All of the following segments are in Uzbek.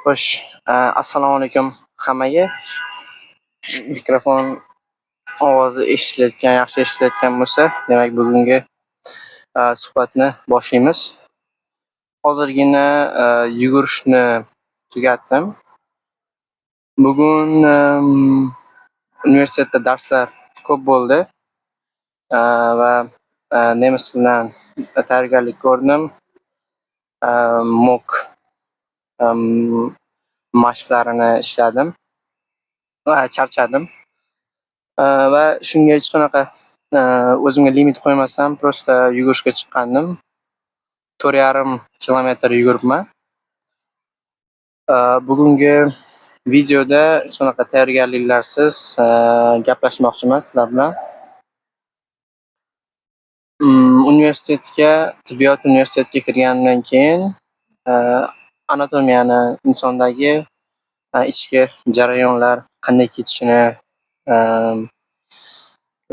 Xo'sh, assalomu alaykum hammaga. Mikrofon ovozi yaxshi eshitilayotgan bo'lsa, demak bugungi suhbatni boshlaymiz. Hozirgina yugurishni tugatdim. Bugun universitetda darslar ko'p bo'ldi va nemis tilidan tayyorgarlik ko'rdim. Mock mashqlarini ishladim va charchadim. Va shunga hech qanaqa o'zimga limit qo'ymasdan prosta yugurishga chiqqandim. 4,5 kilometr yuguribman. Bugungi videoda hech qanaqa tayyorgarliklarsiz gaplashmoqchiman sizlar bilan. Tibbiyot universitetiga kirganimdan keyin anatomiyani, insondagi ichki jarayonlar qanday ketishini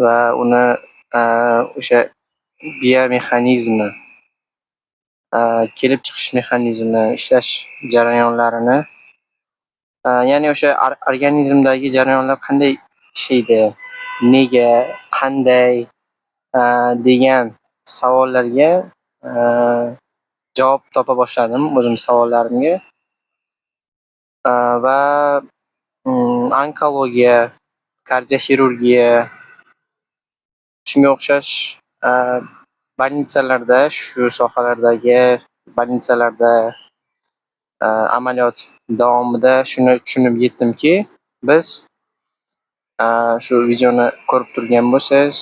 va uni o'sha biomexanizmi, kelib chiqish mexanizmi, ishlash jarayonlarini, ya'ni o'sha organizmdagi jarayonlar qanday ishlaydi, nega, qanday degan savollarga javob topa boshladim o'zim savollarimga. Va onkologiya, kardioxirurgiya, shunga o'xshash bolnitsalarda, shu sohalardagi bolnitsalarda amaliyot davomida shuni tushunib yetdimki, biz shu videoni ko'rib turgan bo'lsangiz,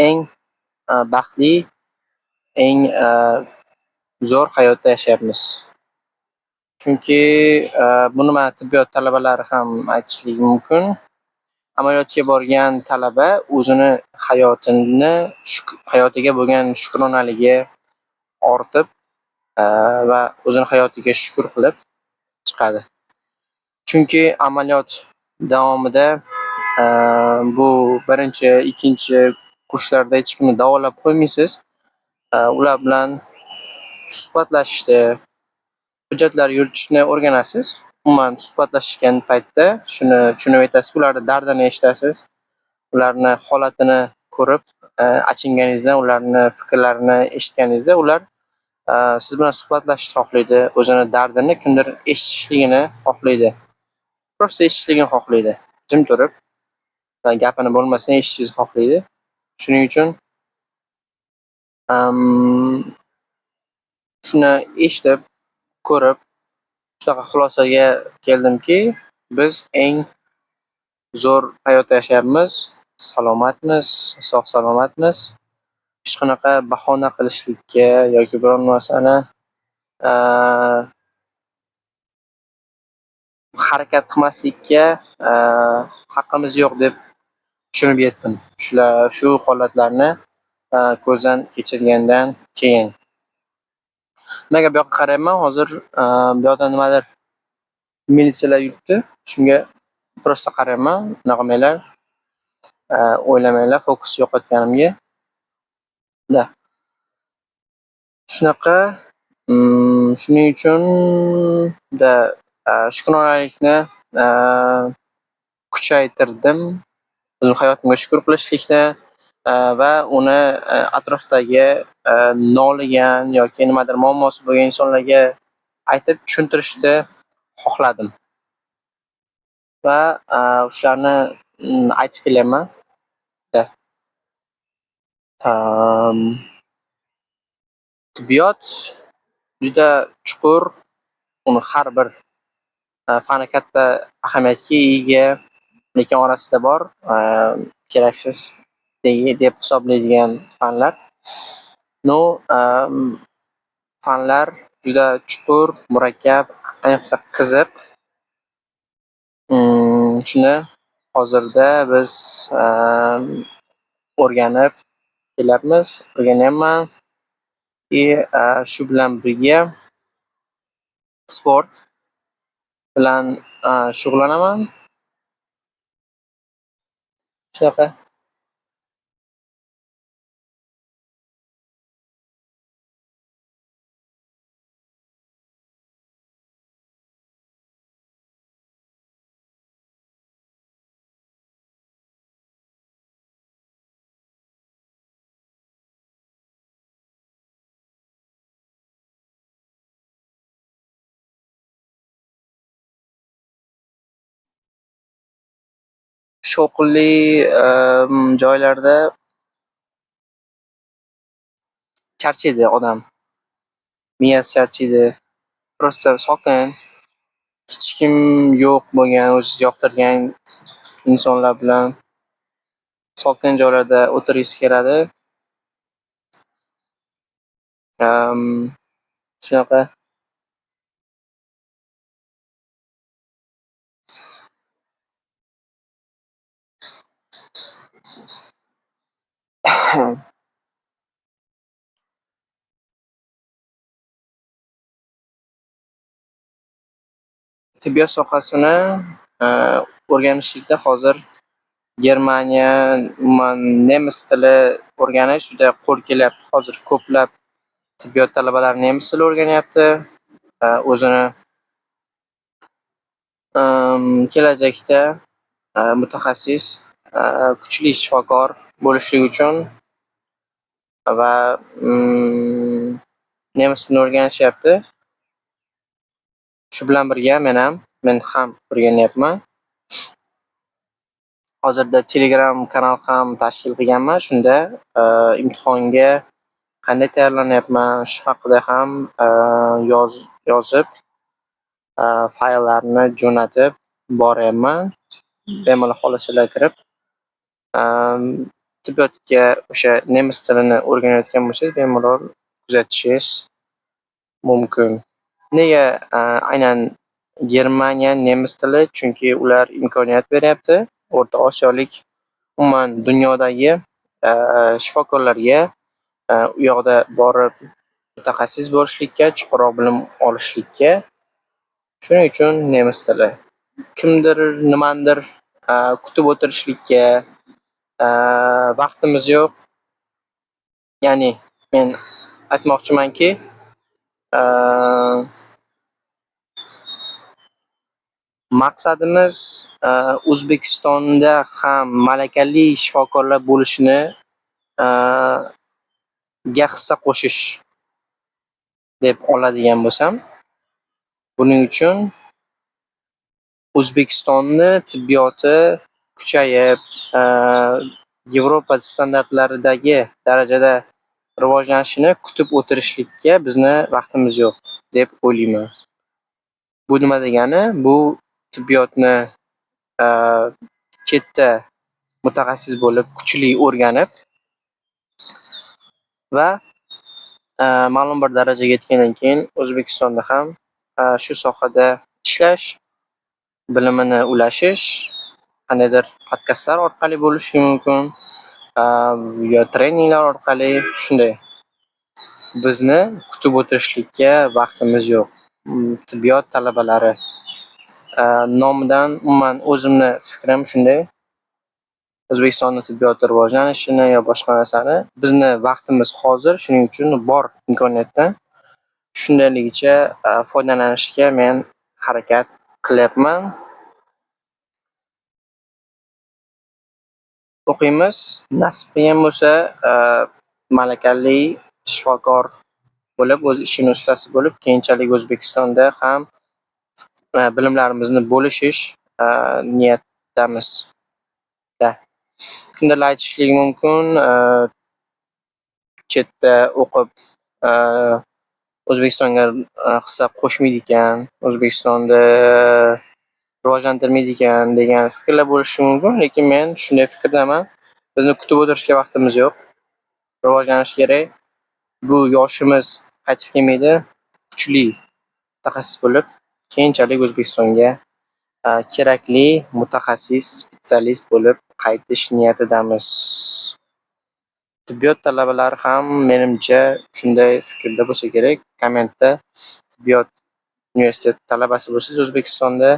eng baxtli, eng zo'r hayotda yashayapmiz. Chunki buni mana tibbiyot talabalari ham aytishligi mumkin. Amaliyotga borgan talaba o'zini hayotiga bo'lgan shukronaligi ortib va o'zini hayotiga shukr qilib chiqadi. Chunki amaliyot davomida bu birinchi, ikkinchi kurslarda hech kimni davolab qo'ymaysiz. Ular bilan suhbatlashishni, hujjatlar yuritishni o'rganasiz. Umuman suhbatlashgan paytda shuni tushunib yetasiz, ularning dardini eshitasiz. Ularni holatini ko'rib, achinganingizda, ularni fikrlarini eshitganingizda, ular siz bilan suhbatlashishni xohlaydi, o'zini dardini kimdir eshitishligini xohlaydi. Prosta eshitishligini xohlaydi. Jim turib, gapini bo'lmasdan eshitishingizni xohlaydi. Shuning uchun shuni eshitib, ko'rib, shunaqa xulosaga keldimki, biz eng zo'r hayotda yashayapmiz, salomatmiz, sog'-salomatmiz. Hech qanaqa bahona qilishlikka yoki biror narsani harakat qilmaslikka haqqimiz yo'q deb tushunib yetdim. Shu holatlarni ko'zdan kechirgandan keyin. Nimaga bu yoqqa qarayapman? Hozir bu yoqda nimadir militsiyalar yuribdi. Shunga prosta qarayapman. Unaqa qilmanglar. O'ylamanglar fokus yo'qotganimga. Shunaqa. Shuning uchun shukronalikni kuchaytirdim. O'zim hayotimga shukr qilishlikni va uni atrofdagi noligan yoki nimadir muammosi bo'lgan insonlarga aytib tushuntirishni xohladim. Va shularni aytib kelyapman. Tibbiyot juda chuqur, uni har bir fani katta ahamiyatga ega, lekin orasida bor keraksiz deb hisoblaydigan fanlar. Fanlar juda chuqur, murakkab, ayniqsa qiziq. Shuni hozirda biz o'rganib kelyapmiz, o'rganyapman. Shu bilan birga sport bilan shug'ullanaman. Shunaqa. shovqinli joylarda charchaydi odam. Miyasi charchaydi. Prosta sokin, hech kim yo'q bo'lgan, o'ziga yoqtirgan insonlar bilan sokin joylarda o'tirgisi keladi. Shunaqa. Tibbiyot sohasini o'rganishlikda hozir Germaniya, umuman nemis tili o'rganish juda qo'l kelyapti. Hozir ko'plab tibbiyot talabalari nemis tili o'rganyapti. O'zini kelajakda mutaxassis, kuchli shifokor bo'lishlik uchun va nemis tilini o'rganishyapti. Shu bilan birga men ham o'rganyapman. Hozirda Telegram kanal ham tashkil qilganman. Shunda imtihonga qanday tayyorlanyapman, shu haqida ham yozib, fayllarni jo'natib boryapman. Bemalol xohlasanglar kirib, tibbiyotga o'sha nemis tilini o'rganayotgan bo'lsangiz, bemalol kuzatishingiz mumkin. Nega aynan Germaniya nemis tili? Chunki ular imkoniyat beryapti O'rta Osiyolik, umuman dunyodagi shifokorlarga u yoqda borib mutaxassis bo'lishlikka, chuqurroq bilim olishlikka. Shuning uchun nemis tili. Kimdir nimanidir kutib o'tirishlikka vaqtimiz yo'q. Ya'ni men aytmoqchimanki, maqsadimiz O'zbekistonda ham malakali shifokorlar bo'lishini ga hissa qo'shish deb oladigan bo'lsam, buning uchun O'zbekistonni tibbiyoti kuchayib, Yevropa standartlaridagi darajada rivojlanishini kutib o'tirishlikka bizni vaqtimiz yo'q deb o'ylayman. Bu nima degani? Bu tibbiyotni chetda mutaxassis bo'lib, kuchli o'rganib va ma'lum bir darajaga yetgandan keyin O'zbekistonda ham shu sohada ishlash, bilimini ulashish, qandaydir podkastlar orqali bo'lishi mumkin, yo treninglar orqali, shunday. Bizni kutib o'tirishlikka vaqtimiz yo'q. Tibbiyot talabalari nomidan umuman o'zimni fikrim shunday. O'zbekistonning tibbiyoti rivojlanishini yo boshqa narsani bizni vaqtimiz hozir, shuning uchun bor imkoniyatdan shundayligicha foydalanishga men harakat qilyapman. O'qiymiz, nasib qilgan bo'lsa, malakali shifokor bo'lib, o'z ishining ustasi bo'lib, keyinchalik O'zbekistonda ham bilimlarimizni bo'lishish niyatdamiz. Kimdir aytishligi mumkin, chetda o'qib O'zbekistonga hissa qo'shmaydi ekan, O'zbekistonda rivojlantirmaydi ekan degan fikrlar bo'lishi mumkin, lekin men shunday fikrdaman. Bizni kutib o'tirishga vaqtimiz yo'q. Rivojlanish kerak. Bu yoshimiz qaytib kelmaydi. Kuchli mutaxassis bo'lib, keyinchalik O'zbekistonga kerakli mutaxassis, spetsialist bo'lib qaytish niyatidamiz. Tibbiyot talabalari ham menimcha shunday fikrda bo'lsa kerak. Kommentda tibbiyot universiteti talabasi bo'lsangiz O'zbekistonda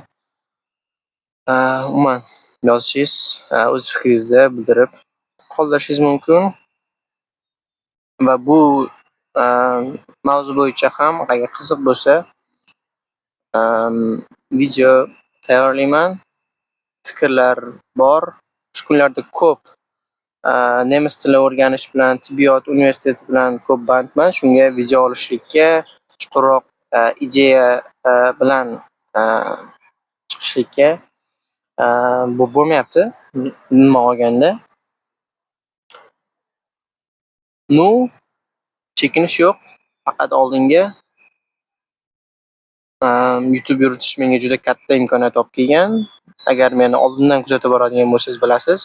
umuman yozishingiz, o'z fikringizni bildirib qoldirishingiz mumkin. Va bu mavzu bo'yicha ham agar qiziq bo'lsa, video tayyorlayman. Fikrlar bor. Shu kunlarda ko'p nemis tili o'rganish bilan, tibbiyot universiteti bilan ko'p bandman. Shunga video olishlikka, chuqurroq ideya bilan chiqishlikka bu bo'lmayapti. umuman olganda. Chekinish yo'q. Faqat oldinga YouTube yuritish menga juda katta imkoniyat olib kelgan. Agar meni oldindan kuzatib boradigan bo'lsangiz bilasiz,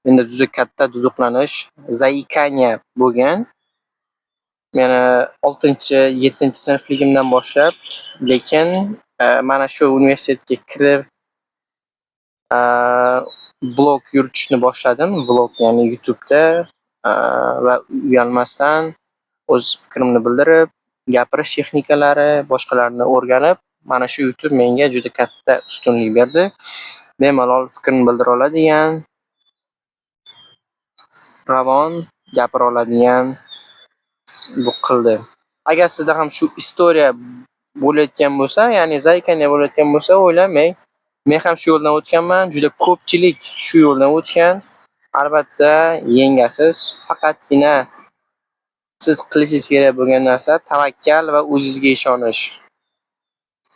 menda juda katta duduqlanish, zaikание bo'lgan. Meni 6-7 sinfligimdan boshlab, lekin mana shu universitetga kirib blog yuritishni boshladim. Blog ya'ni YouTube'da va uyalmasdan o'z fikrimni bildirib, gapirish texnikalari, boshqalarni o'rganib, mana shu YouTube menga juda katta ustunlik berdi. Bemalol fikrni bildira oladigan, ravon gapira oladigan bu qildi. Agar sizda ham shu istoriya bo'layotgan bo'lsa, ya'ni zaykание bo'layotgan bo'lsa, o'ylamang. Men ham shu yo'ldan o'tganman, juda ko'pchilik shu yo'ldan o'tgan. Albatta, yengasiz. Faqatgina siz qilishingiz kerak bo'lgan narsa tavakkal va o'zingizga ishonish.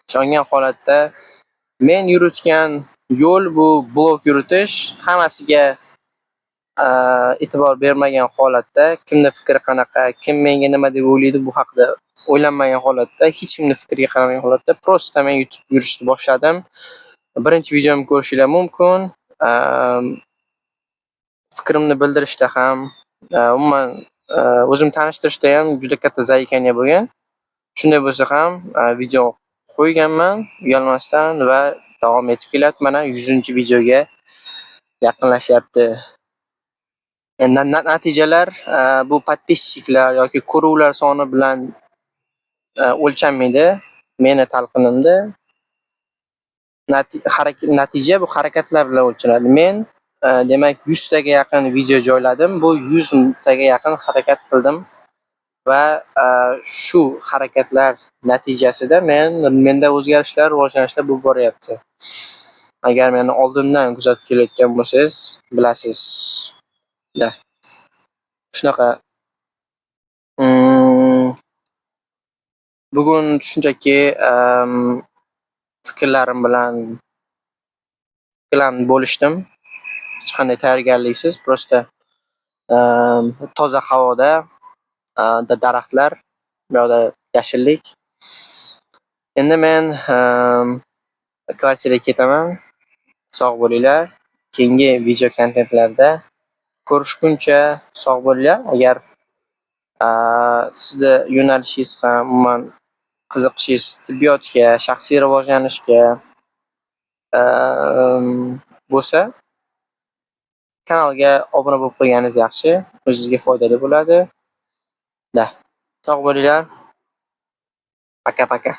Ishongan holatda men yuritgan yo'l bu blog yuritish. Hammasiga e'tibor bermagan holatda, kimni fikri qanaqa, kim menga nima deb o'ylaydi bu haqida o'ylanmagan holatda, hech kimni fikriga qaramagan holatda prosta men YouTube yurishni boshladim. Birinchi videomni ko'rishinglar mumkin. Fikrimni bildirishda ham, umuman o'zimni tanishtirishda ham juda katta zaikание bo'lgan. Shunday bo'lsa ham video qo'yganman uyalmasdan va davom etib kelyapti. Mana 100-videoga yaqinlashyapti. Endi natijalar bu podpisчиклар yoki ko'ruvlar soni bilan o'lchanmaydi. Meni talqinimda natija bu harakatlar bilan o'lchanadi. Men demak 100 taga yaqin video joyladim. Bu 100 taga yaqin harakat qildim va shu harakatlar natijasida menda o'zgarishlar, rivojlanishlar bo'lib boryapti. Agar meni oldindan kuzatib kelayotgan bo'lsangiz, bilasiz. Shunaqa. Bugun shunchaki fikrlarim bilan bo'lishdim. Hech qanday tayyorgarliksiz, prosta toza havoda, daraxtlar, bu yoqda yashillik. Endi men kvartiraga ketaman. Sog' bo'linglar. Keyingi video kontentlarda ko'rishguncha sog' bo'linglar. Agar sizni yo'nalishingiz ham umuman qiziqishingiz tibbiyotga, shaxsiy rivojlanishga bo'lsa, kanalga obuna bo'lib qo'yganingiz yaxshi, o'zingizga foydali bo'ladi. Sog' bo'linglar. Paka-paka.